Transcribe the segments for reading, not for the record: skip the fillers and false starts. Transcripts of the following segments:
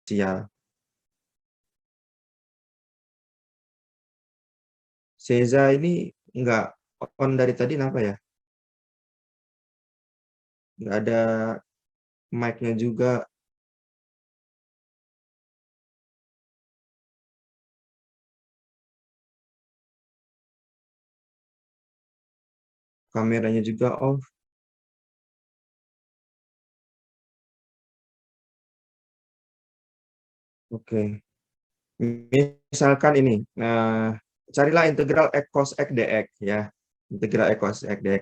parsial. Seza ini nggak on dari tadi, kenapa ya? Nggak ada mic-nya juga. Kameranya juga off. Oke. Misalkan ini, carilah integral x cos x dx ya. Integral x cos x dx.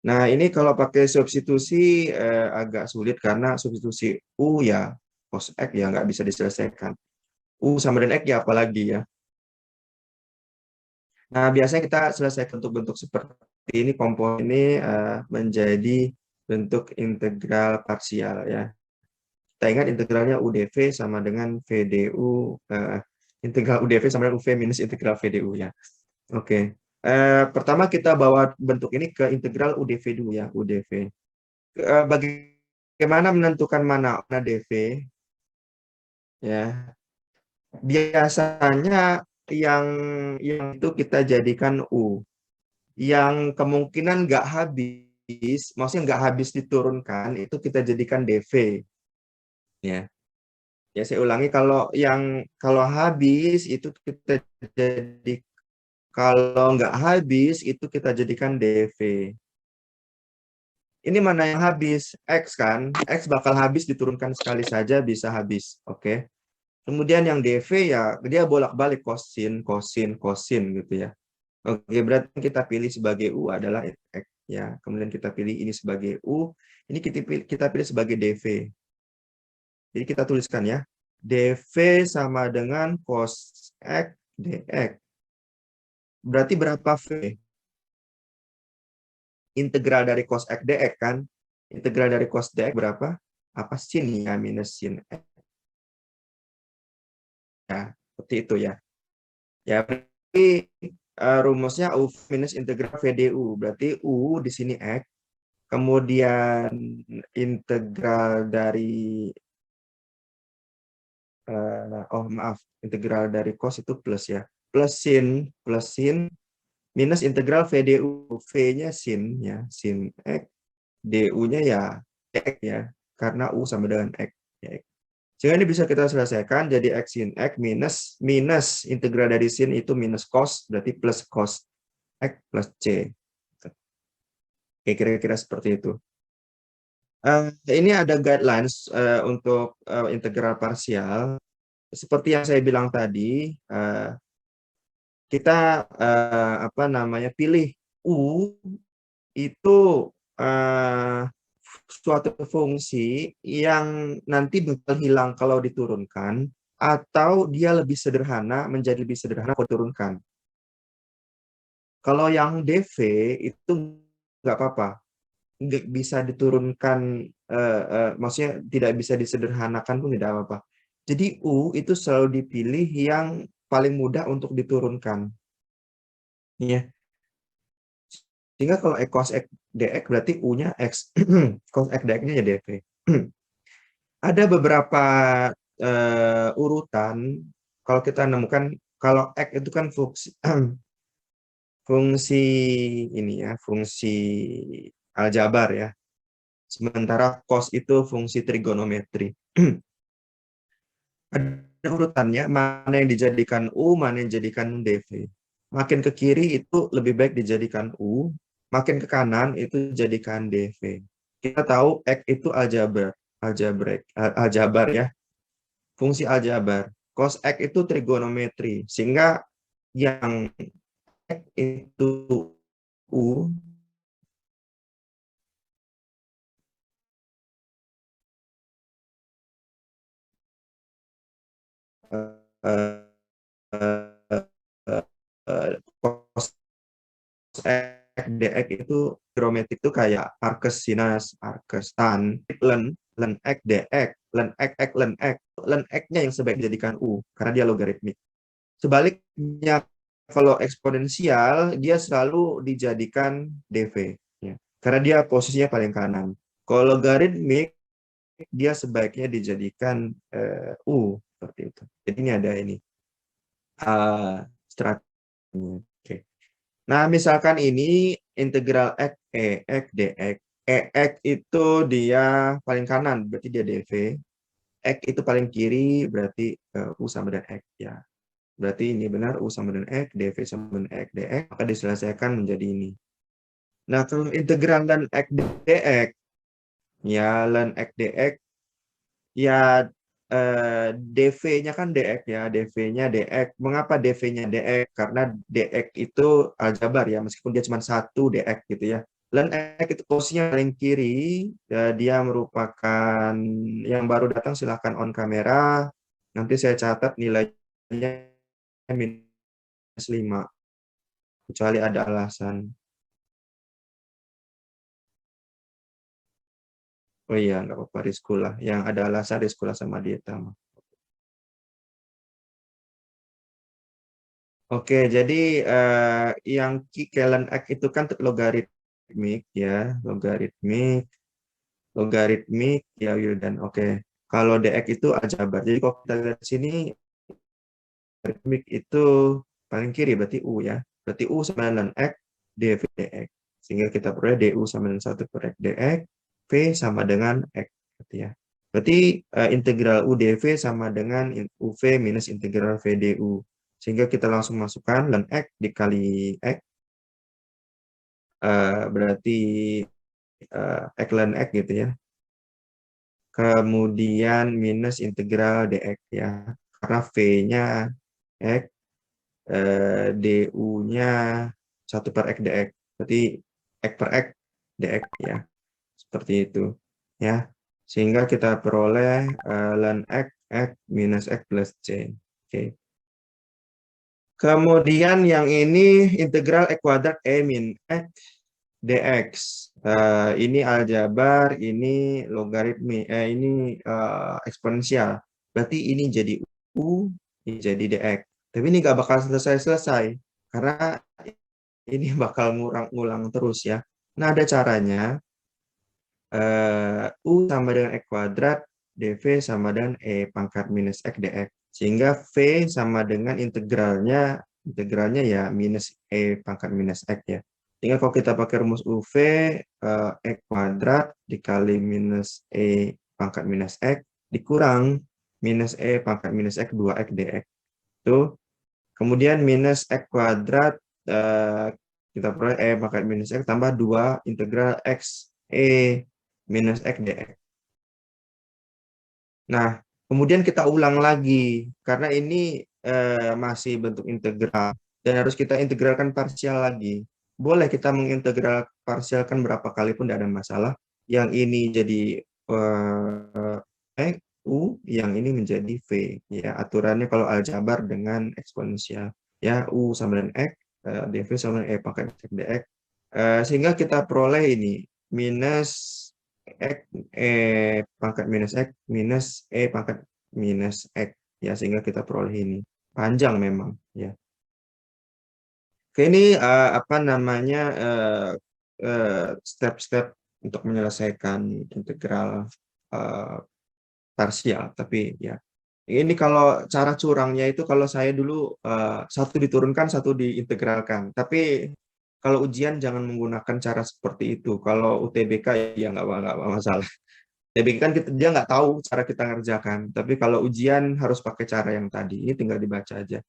Nah, ini kalau pakai substitusi agak sulit karena substitusi U ya cos X ya nggak bisa diselesaikan. U sama dengan X ya apalagi ya. Nah, biasanya kita selesaikan untuk bentuk seperti ini, komponen ini menjadi bentuk integral parsial ya. Kita ingat integralnya UdV sama dengan VDU, integral UdV sama dengan UV minus integral VDU ya. Oke. Pertama kita bawa bentuk ini ke integral UdV dulu ya, UdV. Bagaimana menentukan mana DV ya, biasanya yang itu kita jadikan U, yang kemungkinan nggak habis, maksudnya nggak habis diturunkan itu kita jadikan DV ya. Ya saya ulangi, kalau habis itu kita jadi, kalau nggak habis itu kita jadikan DV. Ini mana yang habis? X kan? X bakal habis diturunkan sekali saja bisa habis. Oke. Kemudian yang DV ya dia bolak-balik kosin, kosin, kosin gitu ya. Oke, berarti kita pilih sebagai U adalah X ya. Kemudian kita pilih ini sebagai U, ini kita pilih sebagai DV. Jadi kita tuliskan ya. DV sama dengan cos X dx. Berarti berapa V? Integral dari cos X dx kan? Integral dari cos dx berapa? Apa sin ya minus sin X. Ya, seperti itu ya. Ya, berarti rumusnya U minus integral VDU. Berarti U di sini X. Kemudian integral dari, oh maaf, integral dari cos itu plus ya. Plus sin, minus integral VDU. V-nya sin ya, sin X. DU-nya ya X ya. Karena U sama dengan X. Ya, X. Sehingga ini bisa kita selesaikan jadi X sin X minus integral dari sin itu minus cos, berarti plus cos X plus C. Oke, kira-kira seperti itu. Ini ada guidelines untuk integral parsial. Seperti yang saya bilang tadi, kita apa namanya pilih U itu uh, suatu fungsi yang nanti bakal hilang kalau diturunkan, atau dia lebih sederhana menjadi lebih sederhana kalau diturunkan. Kalau yang DV itu nggak apa-apa, nggak bisa diturunkan, maksudnya tidak bisa disederhanakan pun tidak apa-apa. Jadi U itu selalu dipilih yang paling mudah untuk diturunkan. Ya. Sehingga kalau cos X dx berarti U-nya X. Cos X dx-nya ya DV. Ada beberapa urutan, kalau kita nemukan, kalau X itu kan fungsi, fungsi ini ya, fungsi aljabar ya. Sementara cos itu fungsi trigonometri. Ada urutannya, mana yang dijadikan U, mana yang dijadikan DV. Makin ke kiri itu lebih baik dijadikan U, makin ke kanan itu jadikan DV. Kita tahu X itu aljabar ya, fungsi aljabar. Cos X itu trigonometri, sehingga yang X itu U, eh, cos X dx itu geometrik itu kayak arcus sinus, arcus tan, len X dx, len X X len X. Len X-nya yang sebaiknya dijadikan U, karena dia logaritmik. Sebaliknya, kalau eksponensial, dia selalu dijadikan DV. Ya. Karena dia posisinya paling kanan. Kalau logaritmik, dia sebaiknya dijadikan U seperti itu. Jadi ini ada ini strateginya. Oke. Nah, misalkan ini integral x x dx. X itu dia paling kanan, berarti dia dv. X itu paling kiri, berarti U sama dengan X. Ya. Berarti ini benar, U sama dengan X, dv sama dengan X dx, maka diselesaikan menjadi ini. Nah, kalau integral ln X dx, ya ln X dx, ya dv-nya kan dx ya, dv-nya dx. Mengapa dv-nya dx? Karena dx itu aljabar ya, meskipun dia cuma satu dx gitu ya. Ln x itu posisinya paling kiri, ya, dia merupakan yang baru datang silahkan on kamera. Nanti saya catat nilainya minus 5, kecuali ada alasan. Oh iya, nggak apa-apa, riskulah. Yang ada alasan riskulah sama dieta. Oke, jadi yang Kellen X itu kan logaritmik ya, logaritmik, logaritmik ya Wildan. Oke, kalau dx itu aljabar. Jadi kalau kita lihat sini, logaritmik itu paling kiri berarti u ya. Berarti u sama dengan x dv dx. Sehingga kita peroleh du sama dengan 1/x dx, v sama dengan x. Gitu ya. Berarti integral u dv sama dengan uv minus integral v du. Sehingga kita langsung masukkan ln x dikali x, berarti x ln x gitu ya. Kemudian minus integral dx ya. Karena v-nya x, du-nya 1/x dx. Berarti x per x dx ya. Seperti itu. Ya. Sehingga kita peroleh ln x, x minus x plus c. Oke. Kemudian yang ini integral x kuadrat e min x dx. Ini aljabar, ini logaritmi, ini eksponensial. Berarti ini jadi u, ini jadi dx. Tapi ini nggak bakal selesai-selesai karena ini bakal ngulang terus ya. Nah, ada caranya. U sama dengan x kuadrat, dv sama dengan e pangkat minus x dx. Sehingga v sama dengan integralnya ya minus e pangkat minus x ya. Sehingga kalau kita pakai rumus UV, x kuadrat dikali minus e pangkat minus x dikurang minus e pangkat minus x 2x dx. Tuh. Kemudian minus x kuadrat, kita peroleh e pangkat minus x tambah 2 integral x e minus x dx. Nah, kemudian kita ulang lagi, karena ini masih bentuk integral, dan harus kita integralkan parsial lagi. Boleh kita mengintegral parsialkan berapa kali pun tidak ada masalah. Yang ini jadi X, U, yang ini menjadi V. Ya, aturannya kalau aljabar dengan eksponensial. Ya, U sama dengan X, dV sama dengan E pangkat X dx. Sehingga kita peroleh ini, minus X pangkat minus X minus E pangkat minus X. Ya, sehingga kita peroleh ini. Panjang memang. Ya. Oke, ini apa namanya step-step untuk menyelesaikan integral parsial. Tapi ya, ini kalau cara curangnya itu kalau saya dulu satu diturunkan, satu diintegralkan. Tapi kalau ujian jangan menggunakan cara seperti itu. Kalau UTBK ya nggak masalah. UTBK kan dia nggak tahu cara kita ngerjakan. Tapi kalau ujian harus pakai cara yang tadi. Ini tinggal dibaca aja.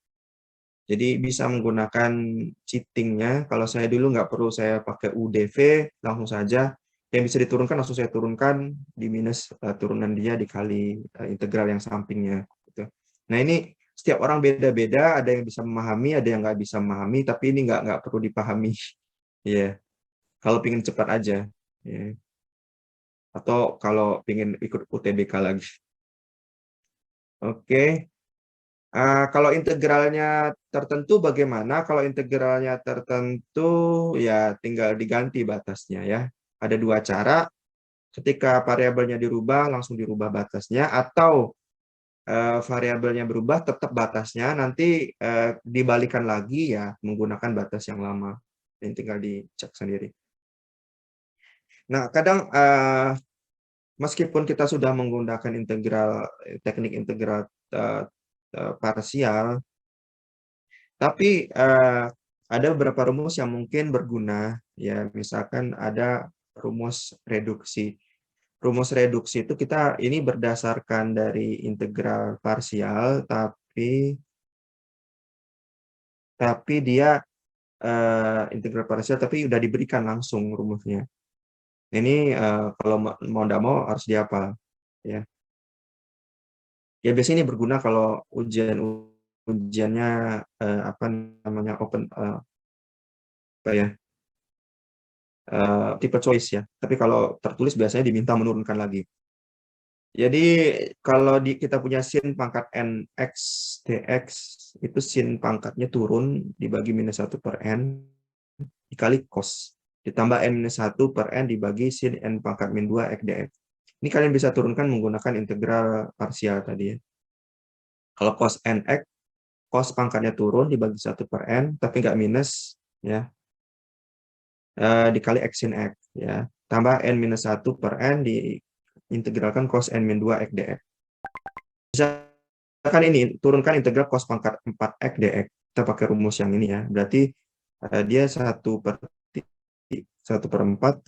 Jadi bisa menggunakan cheatingnya. Kalau saya dulu nggak perlu saya pakai UDV, langsung saja. Yang bisa diturunkan langsung saya turunkan di minus turunan dia dikali integral yang sampingnya. Gitu. Nah, ini setiap orang beda-beda. Ada yang bisa memahami, ada yang nggak bisa memahami. Tapi ini nggak perlu dipahami. Ya, yeah. Kalau pingin cepat aja. Yeah. Atau kalau pingin ikut UTBK lagi. Oke. Okay. Kalau integralnya tertentu bagaimana? Kalau integralnya tertentu ya tinggal diganti batasnya ya. Ada dua cara. Ketika variabelnya dirubah langsung dirubah batasnya, atau variabelnya berubah tetap batasnya nanti dibalikan lagi ya menggunakan batas yang lama. Ini tinggal dicek sendiri. Nah, kadang meskipun kita sudah menggunakan teknik integral parsial, tapi ada beberapa rumus yang mungkin berguna, ya misalkan ada rumus reduksi. Rumus reduksi itu ini berdasarkan dari integral parsial, tapi dia integral parsial tapi udah diberikan langsung rumusnya. Ini kalau mau tidak mau harus dihafal, ya. Ya biasanya ini berguna kalau ujiannya apa namanya open apa ya tipe choice ya. Tapi kalau tertulis biasanya diminta menurunkan lagi. Jadi kalau kita punya sin pangkat nx dx itu sin pangkatnya turun dibagi -1/n dikali cos ditambah n-1 per n dibagi sin n pangkat -2 x dx. Ini kalian bisa turunkan menggunakan integral parsial tadi ya. Kalau cos nx, cos pangkatnya turun dibagi 1 per n, tapi nggak minus, ya, dikali x sin x, ya. Tambah n-1 per n diintegralkan cos n-2 x dx. Misalkan ini, turunkan integral cos pangkat 4x dx. Kita pakai rumus yang ini ya. Berarti dia 1/4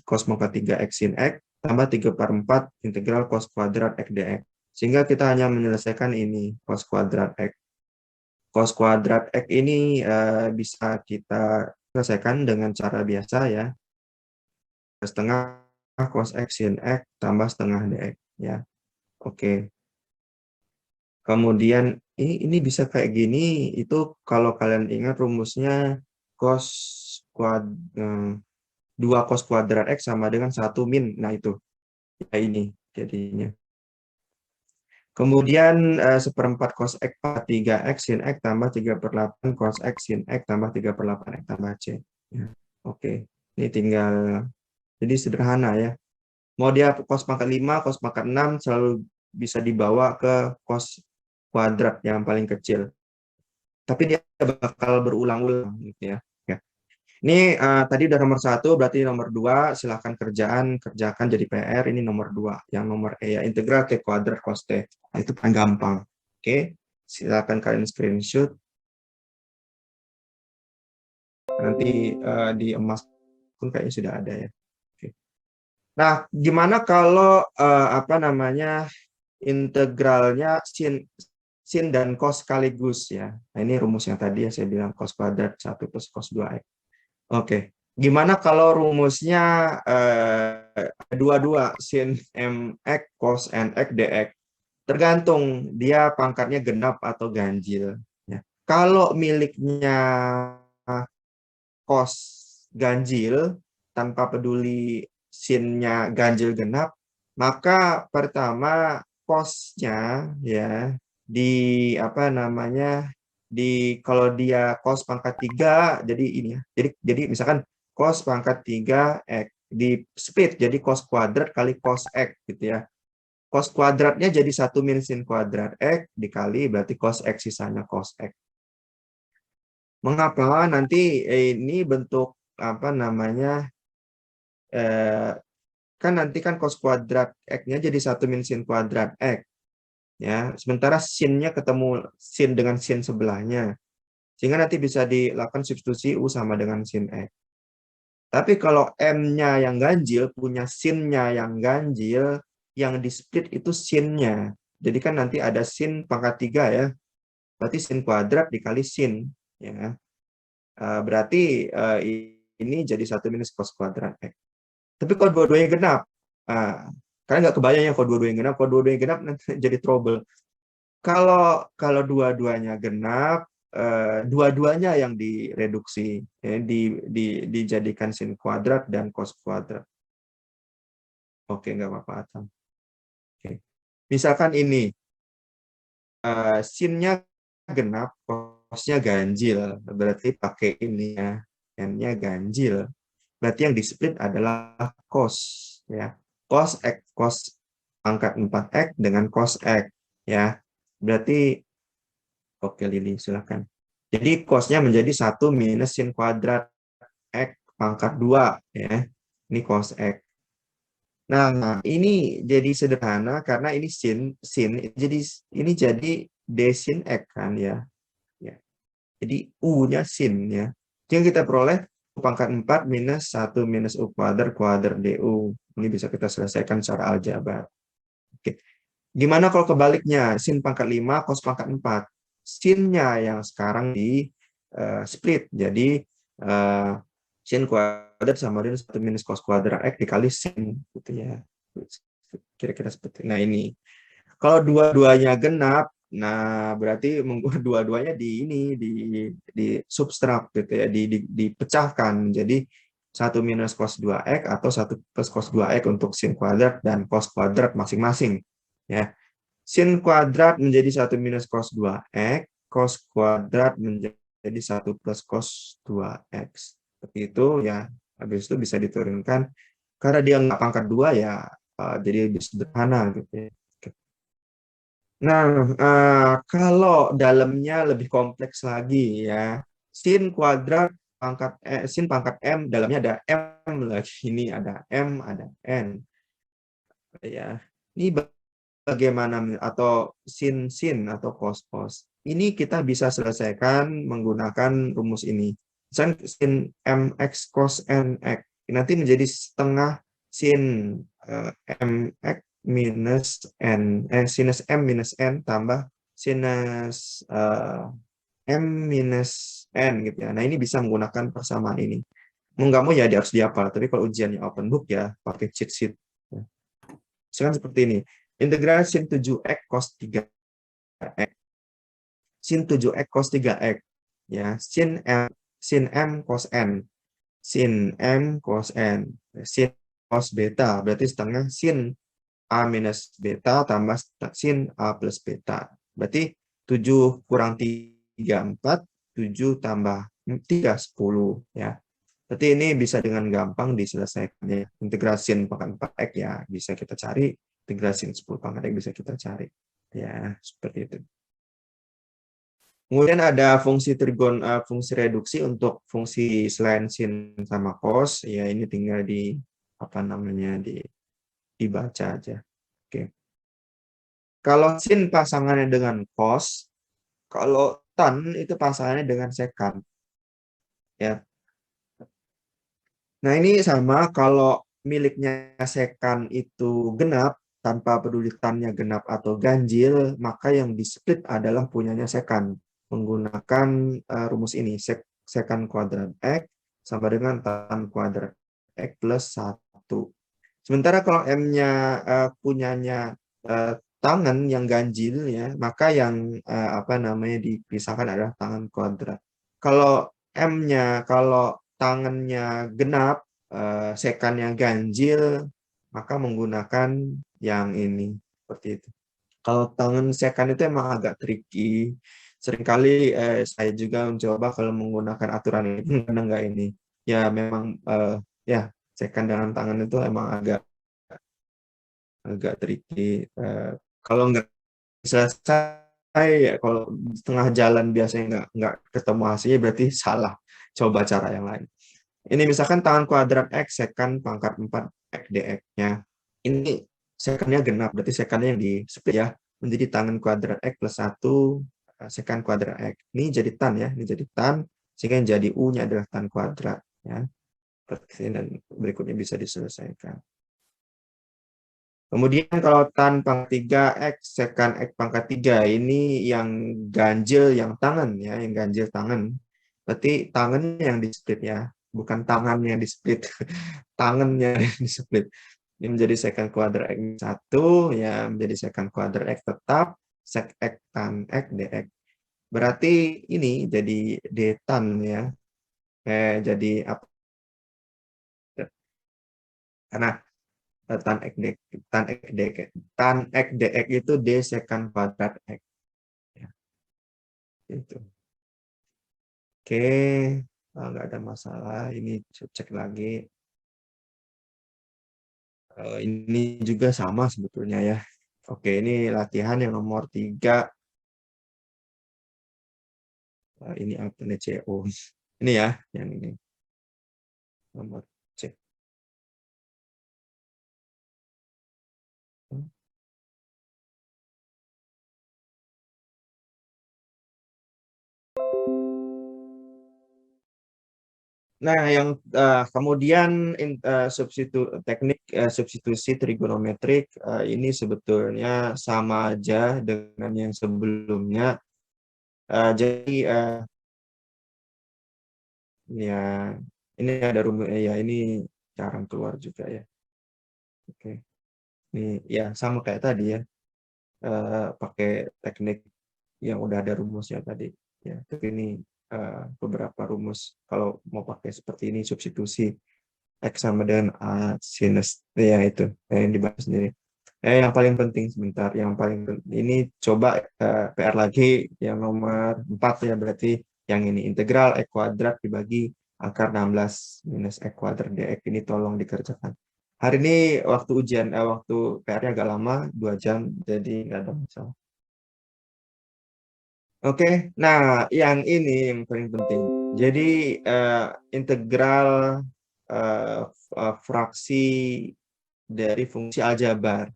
cos pangkat 3x sin x tambah 3/4 integral cos kuadrat x dx. Sehingga kita hanya menyelesaikan ini, cos kuadrat x. Cos kuadrat x ini bisa kita selesaikan dengan cara biasa ya. Setengah cos x sin x tambah setengah dx ya. Oke. Kemudian ini bisa kayak gini, itu kalau kalian ingat rumusnya 2 cos kuadrat x sama dengan 1 min. Nah itu. Ya ini jadinya. Kemudian 1/4 cos x per 3x sin x tambah 3/8 cos x sin x tambah 3/8 x tambah c. Ya. Oke, ini tinggal, jadi sederhana ya. Mau dia cos pangkat 5, cos pangkat 6 selalu bisa dibawa ke cos kuadrat yang paling kecil. Tapi dia bakal berulang-ulang gitu ya. Ini tadi udah nomor 1, berarti nomor 2 silahkan kerjakan jadi PR. Ini nomor 2, yang nomor E ya, integral T kuadrat cos T. Nah, itu paling gampang. Oke, silahkan kalian screenshot. Nanti di emas pun kayaknya sudah ada ya. Oke. Nah, gimana kalau apa namanya integralnya sin dan cos sekaligus ya. Nah, ini rumus yang tadi ya saya bilang cos kuadrat 1 plus cos 2x. Oke, gimana kalau rumusnya dua-dua sin mx cos nx dx? Tergantung dia pangkatnya genap atau ganjil. Ya. Kalau miliknya cos ganjil tanpa peduli sinnya ganjil genap, maka pertama cosnya ya di apa namanya kalau dia cos pangkat 3 jadi ini ya. Jadi misalkan cos pangkat 3 x di split jadi cos kuadrat kali cos x gitu ya. Cos kuadratnya jadi 1 min sin kuadrat x dikali berarti cos x sisanya cos x. Mengapa nanti ini bentuk apa namanya kan nanti kan cos kuadrat x-nya jadi 1 min sin kuadrat x. Ya, sementara sin-nya ketemu sin dengan sin sebelahnya. Sehingga nanti bisa dilakukan substitusi U sama dengan sin X. Tapi kalau M-nya yang ganjil, punya sin-nya yang ganjil, yang di split itu sin-nya. Jadi kan nanti ada sin pangkat 3 ya. Berarti sin kuadrat dikali sin. Ya. Berarti ini jadi 1 minus cos kuadrat X. Tapi kalau dua-duanya genap, kalian nggak kebayang ya kalau dua-duanya genap. Kalau dua-duanya genap nanti jadi trouble. Kalau dua-duanya genap, dua-duanya yang direduksi, ya, dijadikan sin kuadrat dan cos kuadrat. Oke, nggak apa-apa, Atam. Oke. Misalkan ini, sinnya genap, cosnya ganjil, berarti pakai ini ya, n-nya ganjil. Berarti yang di split adalah cos, ya. Cos x, cos pangkat 4x dengan cos x, ya. Berarti, oke Lili, silakan. Jadi cosnya menjadi 1 minus sin kuadrat X pangkat 2. Ya. Ini cos X. Nah, ini jadi sederhana karena ini sin, jadi ini jadi d sin x kan ya. Ya. Jadi U-nya sin ya. Yang kita peroleh U pangkat 4 minus 1 minus U kuadrat DU. Ini bisa kita selesaikan secara aljabar. Oke. Gimana kalau kebaliknya? Sin pangkat 5, cos pangkat 4. Sinnya yang sekarang di split. Jadi sin kuadrat sama dengan 1 minus cos kuadrat X dikali sin. Gitu ya. Kira-kira seperti nah ini. Kalau dua-duanya genap, nah berarti dua-duanya di ini di subtrak gitu ya, dipecahkan menjadi 1 minus cos 2x atau 1 plus cos 2x untuk sin kuadrat dan cos kuadrat masing-masing. Ya. Sin kuadrat menjadi 1 minus cos 2x, cos kuadrat menjadi 1 plus cos 2x. Seperti itu ya. Habis itu bisa diturunkan karena dia nggak pangkat 2 ya, jadi lebih sederhana gitu ya. Nah, kalau dalamnya lebih kompleks lagi ya. Sin kuadrat sin pangkat M, dalamnya ada M lagi. Ini ada M, ada N. Ya. Ini bagaimana atau sin atau cos. Ini kita bisa selesaikan menggunakan rumus ini. Sin MX cos NX. Nanti menjadi setengah sin MX minus N, sinus M minus N tambah sinus M minus N gitu ya. Nah ini bisa menggunakan persamaan ini. Mau nggak mau ya dia harus dihafal. Tapi kalau ujiannya open book ya pakai cheat sheet. Misalkan seperti ini. Integral sin 7x cos 3x. Sin 7x cos 3x. Ya, sin M cos N. Sin M cos N. Sin cos beta. Berarti setengah sin A minus beta tambah sin A plus beta. Berarti 7 kurang 3, 4. 7 tambah 3, 10. Ya. Berarti ini bisa dengan gampang diselesaikan. Ya. Integrasi pangkat 4x ya bisa kita cari. Integrasi 10 pangkat x bisa kita cari. Ya, seperti itu. Kemudian ada fungsi fungsi reduksi untuk fungsi selain sin sama cos. Ya, ini tinggal di apa namanya dibaca aja. Oke. Kalau sin pasangannya dengan cos, kalau tan itu pasangannya dengan sekan. Ya. Nah, ini sama kalau miliknya sekan itu genap, tanpa peduli tannya genap atau ganjil, maka yang di-split adalah punyanya sekan. Menggunakan rumus ini, sekan kuadrat X sama dengan tan kuadrat X plus 1. Sementara kalau M-nya punyanya tangan yang ganjil, ya, maka yang apa namanya dipisahkan adalah tangan kuadrat. Kalau M-nya, kalau tangannya genap, sekannya ganjil, maka menggunakan yang ini. Seperti itu. Kalau tangan sekan itu emang agak tricky. Seringkali saya juga mencoba kalau menggunakan aturan ini, karena enggak ini. Ya memang ya sekan dengan tangan itu emang agak tricky. Kalau nggak selesai, ya, kalau setengah jalan biasanya nggak ketemu hasilnya berarti salah. Coba cara yang lain. Ini misalkan tangan kuadrat X, sekan pangkat 4 X dx-nya. Ini sekannya genap, berarti sekannya yang di split ya, menjadi tangan kuadrat X plus 1 sekan kuadrat X. Ini jadi tan ya, ini jadi tan, sehingga yang jadi U-nya adalah tan kuadrat. Ya. Dan berikutnya bisa diselesaikan. Kemudian kalau tan pangkat 3 X, sekan X pangkat 3, ini yang ganjil yang tangan ya, yang ganjil tangan. Berarti tangannya yang di split ya, bukan tangannya yang di split. Tangannya yang di split. Ini menjadi secant kuadrat X 1, ya menjadi secant kuadrat X tetap, sec X tan X dx. Berarti ini jadi d tan ya. Jadi apa? Karena tan X dx, tan X dx, tan X dx itu d secant kuadrat X. Ya, itu. Oke, nggak ada masalah. Ini cek lagi. Ini juga sama sebetulnya ya. Oke, ini latihan yang nomor 3. Ini apa nih CO? Ini ya, yang ini. Nomor C. Nah, yang kemudian teknik substitusi trigonometrik ini sebetulnya sama aja dengan yang sebelumnya. Jadi ya ini ada rumus ya ini jarang keluar juga ya. Oke, ini ya sama kayak tadi ya. Pakai teknik yang udah ada rumusnya tadi. Ya, tapi ini beberapa rumus kalau mau pakai seperti ini substitusi X sama dengan A sinus ya itu yang dibahas sendiri. Yang paling penting sebentar, yang paling penting ini coba PR lagi yang nomor 4 ya berarti yang ini integral X kuadrat dibagi akar 16 minus X kuadrat dx ini tolong dikerjakan. Hari ini waktu ujian waktu PR-nya agak lama 2 jam jadi nggak ada masalah. Oke, nah yang ini yang paling penting. Jadi integral fraksi dari fungsi aljabar.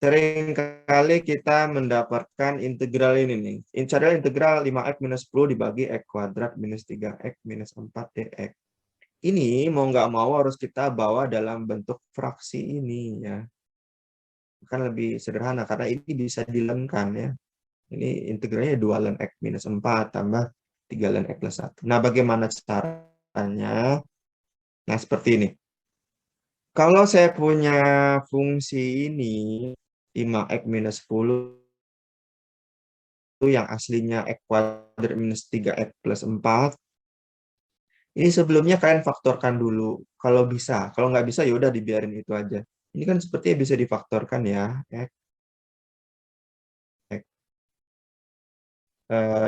Seringkali kita mendapatkan integral ini nih. Cari integral 5x minus 10 dibagi x kuadrat minus 3x minus 4 dx. Ini mau nggak mau harus kita bawa dalam bentuk fraksi ini ya. Kan lebih sederhana karena ini bisa dilemkan ya. Ini integralnya 2 ln x minus 4 tambah 3 ln x plus 1. Nah, bagaimana caranya? Nah, seperti ini. Kalau saya punya fungsi ini, 5x minus 10, yang aslinya x kuadrat minus 3x plus 4, ini sebelumnya kalian faktorkan dulu. Kalau bisa. Kalau nggak bisa, ya udah dibiarin itu aja. Ini kan sepertinya bisa difaktorkan ya. X, X.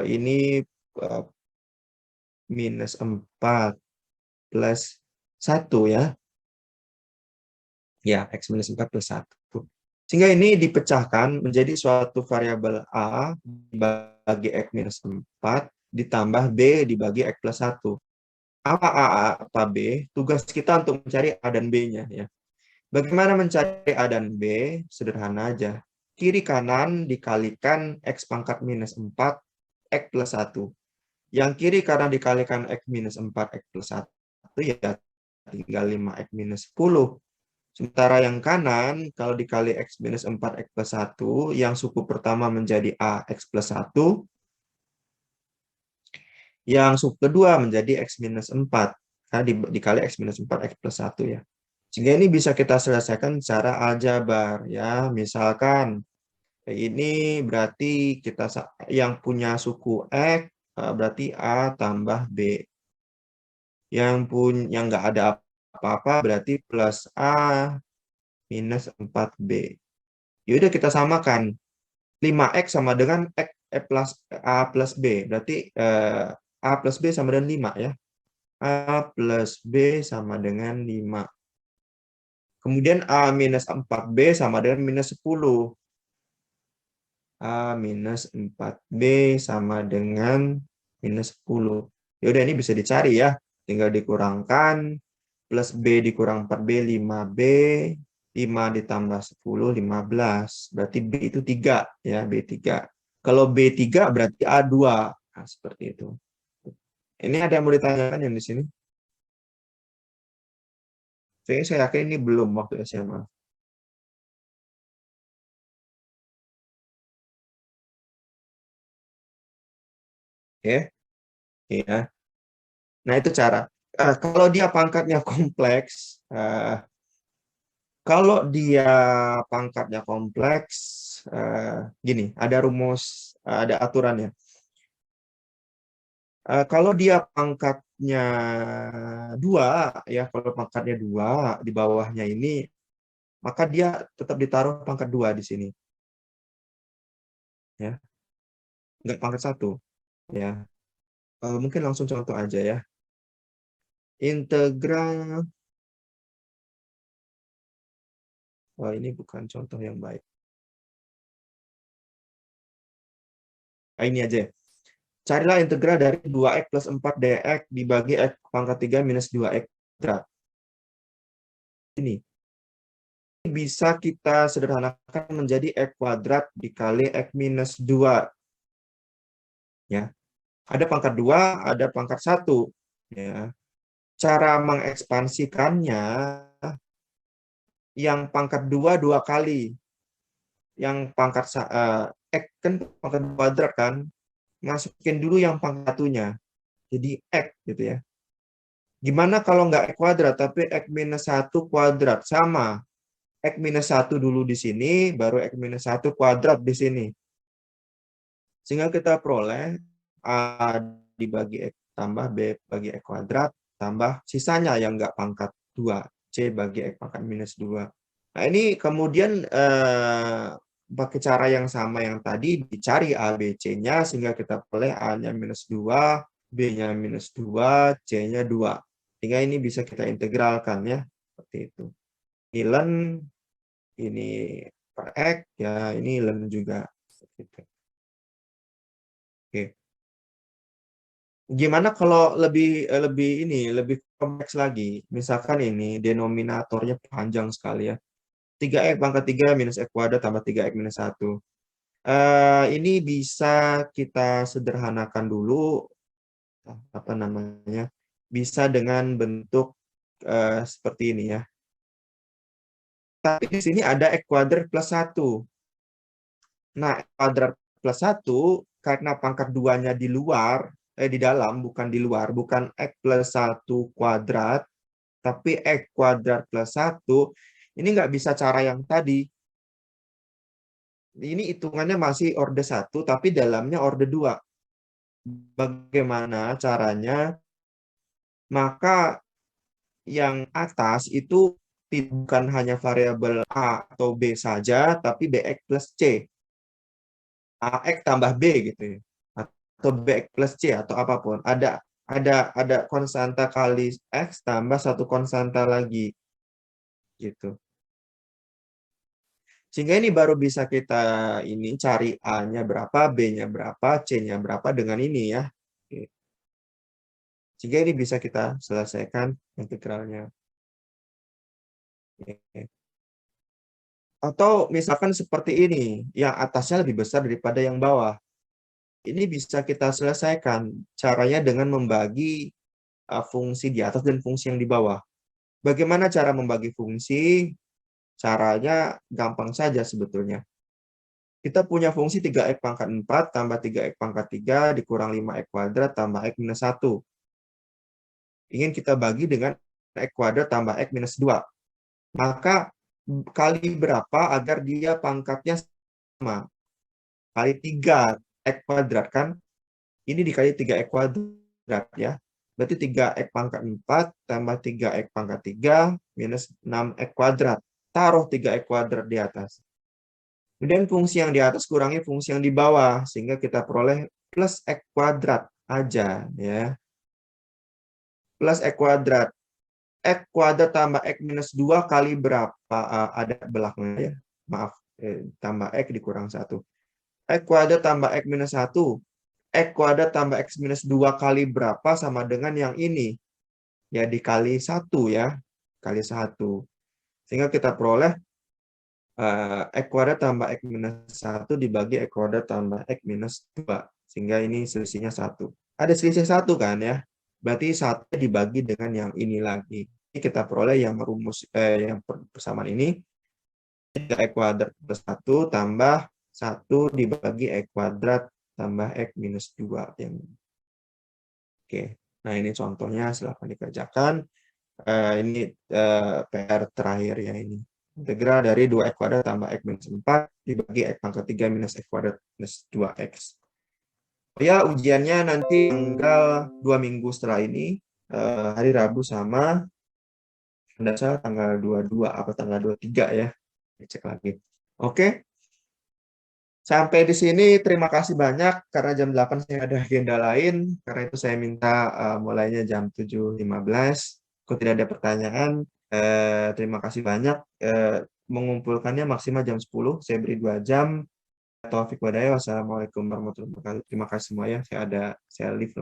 Ini eh, minus 4 plus 1 ya. Ya, X minus 4 plus 1. Sehingga ini dipecahkan menjadi suatu variabel A dibagi X minus 4 ditambah B dibagi X plus 1. Apa A, apa B? Tugas kita untuk mencari A dan B-nya ya. Bagaimana mencari A dan B? Sederhana aja. Kiri kanan dikalikan X pangkat minus 4 X plus 1. Yang kiri karena dikalikan X minus 4 X plus 1 ya tinggal 5X minus 10. Sementara yang kanan, kalau dikali X minus 4, X plus 1, yang suku pertama menjadi A, X plus 1, yang suku kedua menjadi X minus 4. Karena dikali X minus 4, X plus 1 ya. Sehingga ini bisa kita selesaikan secara aljabar ya. Misalkan, ini berarti kita yang punya suku X, berarti A tambah B. Yang nggak ada apa-apa berarti plus A minus 4B. Yaudah kita samakan. 5X sama dengan X plus A plus B. Berarti A plus B sama dengan 5 ya. A plus B sama dengan 5. Kemudian A minus 4B sama dengan minus 10. A minus 4B sama dengan minus 10. Yaudah ini bisa dicari ya. Tinggal dikurangkan. Plus B dikurang 4B, 5B. 5 ditambah 10, 15. Berarti B itu 3 ya, B3. Kalau B3 berarti A2. Nah, seperti itu. Ini ada yang mau ditanyakan yang di sini? Saya yakin ini belum waktu SMA. Oke, ya. Nah, itu cara. Kalau dia pangkatnya kompleks, kalau dia pangkatnya kompleks, gini, ada rumus, ada aturannya. Kalau dia pangkatnya 2, ya kalau pangkatnya 2 di bawahnya ini, maka dia tetap ditaruh pangkat 2 di sini. Ya, nggak pangkat 1. Ya, mungkin langsung contoh aja ya. Integral, ini bukan contoh yang baik. Nah, ini aja. Carilah integral dari 2x plus 4 dx dibagi x pangkat 3 minus 2x. Ini bisa kita sederhanakan menjadi x kuadrat dikali x minus 2. Ya. Ada pangkat 2, ada pangkat 1. Ya. Cara mengekspansikannya, yang pangkat 2 2 kali. Yang pangkat kan pangkat kuadrat kan, masukin dulu yang pangkat satunya. Jadi X gitu ya. Gimana kalau nggak X kuadrat, tapi X minus 1 kuadrat? Sama. X minus 1 dulu di sini, baru X minus 1 kuadrat di sini. Sehingga kita peroleh A dibagi X tambah B bagi X kuadrat, tambah sisanya yang nggak pangkat 2. C bagi X pangkat minus 2. Nah, ini kemudian pakai cara yang sama yang tadi, dicari A, B, C-nya, sehingga kita peroleh A-nya minus 2, B-nya minus 2, C-nya 2. Sehingga ini bisa kita integralkan ya, seperti itu. Ini ln, ini per X, ya ini ln juga. Oke. Gimana kalau lebih kompleks lagi? Misalkan ini denominatornya panjang sekali ya. 3x pangkat 3 minus x kuadrat tambah 3x minus 1. Ini bisa kita sederhanakan dulu, apa namanya? Bisa dengan bentuk seperti ini ya. Tapi di sini ada x kuadrat plus 1. Nah, x kuadrat plus 1 karena pangkat 2-nya di luar, di dalam, bukan di luar, bukan x plus 1 kuadrat, tapi x kuadrat plus 1, ini nggak bisa cara yang tadi. Ini hitungannya masih orde 1, tapi dalamnya orde 2. Bagaimana caranya? Maka yang atas itu bukan hanya variabel A atau B saja, tapi BX plus C. AX tambah B gitu ya. Atau BX plus C atau apapun. Ada konstanta kali X tambah satu konstanta lagi. Gitu. Sehingga ini baru bisa kita ini cari A-nya berapa, B-nya berapa, C-nya berapa dengan ini ya. Oke. Sehingga ini bisa kita selesaikan integralnya. Oke. Atau misalkan seperti ini, yang atasnya lebih besar daripada yang bawah. Ini bisa kita selesaikan caranya dengan membagi fungsi di atas dan fungsi yang di bawah. Bagaimana cara membagi fungsi? Caranya gampang saja sebetulnya. Kita punya fungsi 3x pangkat 4 tambah 3x pangkat 3 dikurang 5x kuadrat tambah x minus 1. Ingin kita bagi dengan x kuadrat tambah x minus 2. Maka kali berapa agar dia pangkatnya sama? Kali 3 x kuadrat kan? Ini dikali 3x kuadrat ya. Berarti 3x pangkat 4 tambah 3x pangkat 3 minus 6x kuadrat. Taruh 3x kuadrat di atas. Kemudian fungsi yang di atas kurangi fungsi yang di bawah. Sehingga kita peroleh plus x kuadrat aja. Ya. Plus x kuadrat. X kuadrat tambah x minus 2 kali berapa? Ada belakangnya ya. Maaf. Tambah x dikurang 1. X kuadrat tambah x minus 1. X kuadrat tambah x minus 2 kali berapa sama dengan yang ini? Ya dikali 1 ya. Kali 1. Sehingga kita peroleh x kuadrat tambah x minus 1 dibagi x kuadrat tambah x minus 2. Sehingga ini selisihnya 1. Ada selisih 1 kan ya. Berarti 1 dibagi dengan yang ini lagi. Ini kita peroleh yang yang persamaan ini. 3x kuadrat plus 1 tambah 1 dibagi x kuadrat tambah x minus 2. Oke. Nah ini contohnya, silahkan dikerjakan. Ini PR terakhir ya ini. Integral dari 2x kuadrat tambah x minus 4 dibagi x pangkat 3 minus x kuadrat minus 2x. Ya, ujiannya nanti tanggal 2 minggu setelah ini, hari Rabu sama dasar tanggal 22 apa tanggal 23 ya. Cek lagi. Oke. Sampai di sini terima kasih banyak karena jam 8 saya ada agenda lain. Karena itu saya minta mulainya jam 7.15. Kalau tidak ada pertanyaan, terima kasih banyak. Mengumpulkannya maksimal jam 10. Saya beri 2 jam. Taufik Wadaya. Wassalamualaikum warahmatullahi wabarakatuh. Terima kasih semuanya. Saya live.